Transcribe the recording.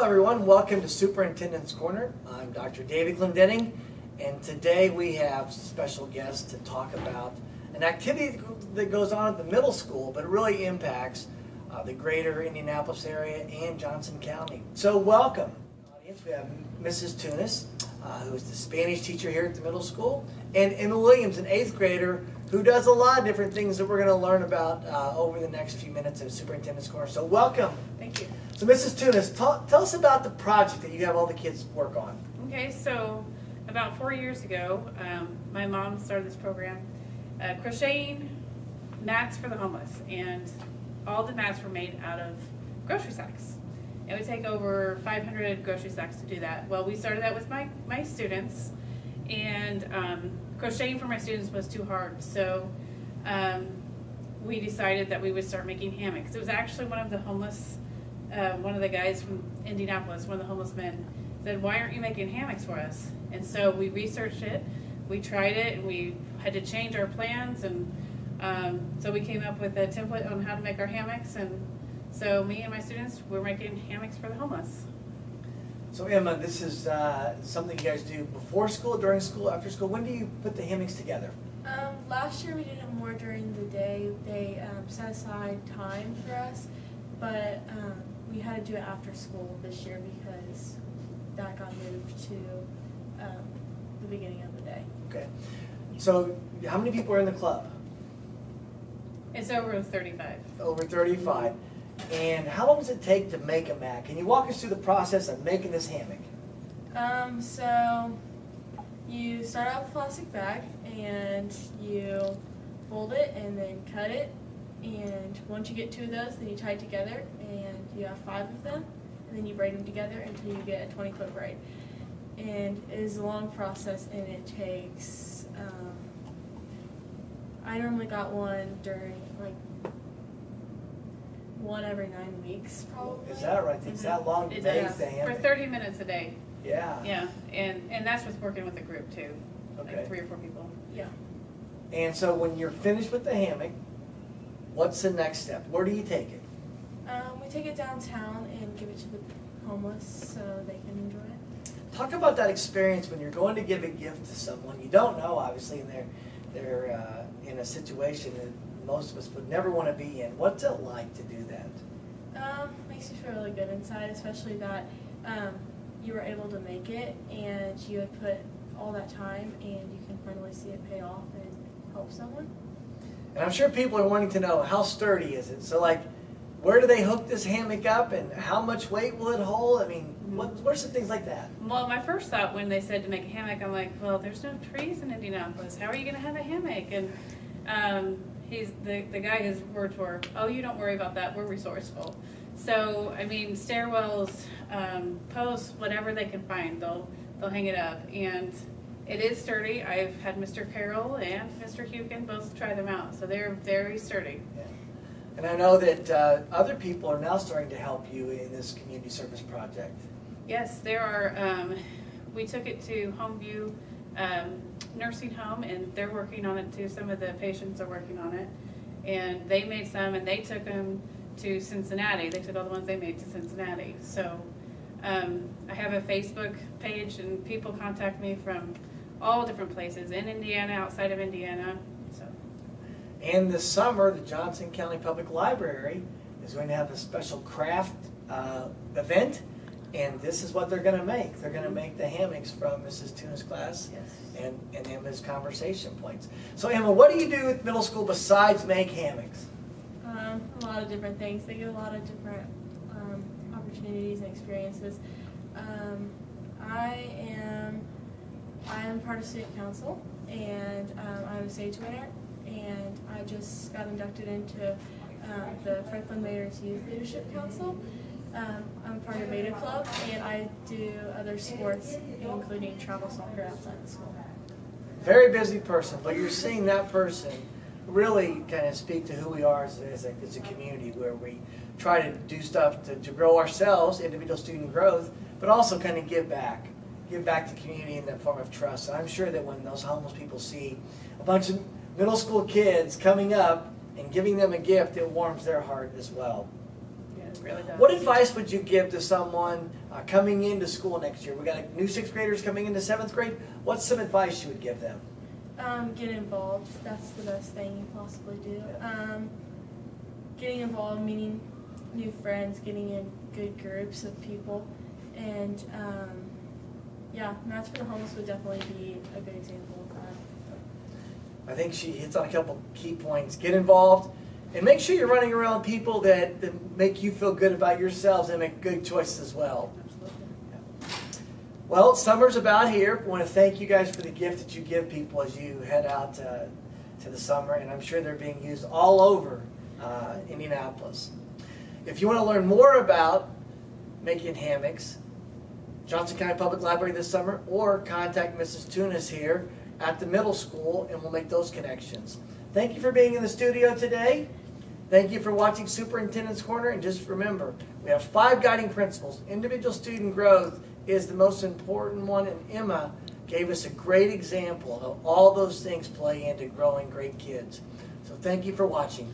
everyone, welcome to Superintendent's Corner. I'm Dr. David Glendenning, and today we have special guests to talk about an activity that goes on at the middle school, but it really impacts the greater Indianapolis area and Johnson County. So welcome. Audience, we have Mrs. Tunis, who is the Spanish teacher here at the middle school, and Emma Williams, an 8th grader, who does a lot of different things that we're going to learn about over the next few minutes of Superintendent's Corner. So welcome. Thank you. So Mrs. Tunis, tell us about the project that you have all the kids work on. Okay, so about 4 years ago, my mom started this program, crocheting mats for the homeless, and all the mats were made out of grocery sacks. It would take over 500 grocery sacks to do that. Well, we started that with my students, and crocheting for my students was too hard, so we decided that we would start making hammocks. It was actually one of the homeless, one of the guys from Indianapolis, one of the homeless men, said, "Why aren't you making hammocks for us?" And so we researched it, we tried it, and we had to change our plans, and so we came up with a template on how to make our hammocks, and so me and my students were making hammocks for the homeless. So Emma, this is something you guys do before school, during school, after school. When do you put the hammocks together? Last year we did it more during the day. They set aside time for us, but we had to do it after school this year because that got moved to the beginning of the day. Okay. So how many people are in the club? It's over 35. Over 35. And how long does it take to make a mat? Can you walk us through the process of making this hammock? So you start out with a plastic bag and you fold it and then cut it, and once you get 2 of those, then you tie it together, and you have 5 of them, and then you braid them together until you get a 20-clip braid. And it is a long process, and it takes, I normally got one during one every 9 weeks, probably. Is that right? It takes that long to make the hammock? For 30 minutes a day. Yeah. Yeah, and that's with working with a group too, Okay. like 3 or 4 people. Yeah. And so when you're finished with the hammock, what's the next step? Where do you take it? We take it downtown and give it to the homeless so they can enjoy it. Talk about that experience when you're going to give a gift to someone you don't know, obviously, and they're in a situation that most of us would never want to be in. What's it like to do that? Makes you feel really good inside, especially that you were able to make it and you had put all that time and you can finally see it pay off and help someone. And I'm sure people are wanting to know, how sturdy is it? So where do they hook this hammock up, and how much weight will it hold? I mean, what are some things like that? Well, my first thought when they said to make a hammock, I'm like, well, there's no trees in Indianapolis. How are you going to have a hammock? And he's the guy, his words were, "Oh, you don't worry about that. We're resourceful." So, I mean, stairwells, posts, whatever they can find, they'll hang it up, and it is sturdy. I've had Mr. Carroll and Mr. Hukin both try them out, so they're very sturdy. Yeah. And I know that other people are now starting to help you in this community service project. Yes, there are. We took it to Homeview nursing home, and they're working on it too. Some of the patients are working on it, and they made some, and they took them to Cincinnati. They took all the ones they made to Cincinnati. So I have a Facebook page, and people contact me from all different places in Indiana, outside of Indiana. So. And this summer, the Johnson County Public Library is going to have a special craft event, and this is what they're going to make. They're going to make the hammocks from Mrs. Tuna's class. Yes. And Emma's conversation points. So Emma, what do you do at middle school besides make hammocks? A lot of different things. They give a lot of different opportunities and experiences. I am part of student council, and I'm a stage winner, and I just got inducted into the Franklin Mayor's Youth Leadership Council. I'm part of Beta Club, and I do other sports, including travel soccer outside the school. Very busy person, but you're seeing that person really kind of speak to who we are as a community, where we try to do stuff to grow ourselves, individual student growth, but also kind of give back to community in that form of trust. And I'm sure that when those homeless people see a bunch of middle school kids coming up and giving them a gift, it warms their heart as well. Yes. It really does. What advice would you give to someone coming into school next year? We got new 6th graders coming into 7th grade. What's some advice you would give them? Get involved. That's the best thing you possibly do. Getting involved, meeting new friends, getting in good groups of people, and Mats for the Homeless would definitely be a good example of that. I think she hits on a couple key points. Get involved, and make sure you're running around people that make you feel good about yourselves and make good choices as well. Absolutely. Well, summer's about here. I want to thank you guys for the gift that you give people as you head out to the summer, and I'm sure they're being used all over Indianapolis. If you want to learn more about making hammocks, Johnson County Public Library this summer, or contact Mrs. Tunis here at the middle school, and we'll make those connections. Thank you for being in the studio today. Thank you for watching Superintendent's Corner, and just remember, we have 5 guiding principles. Individual student growth is the most important one, and Emma gave us a great example of how all those things play into growing great kids. So thank you for watching.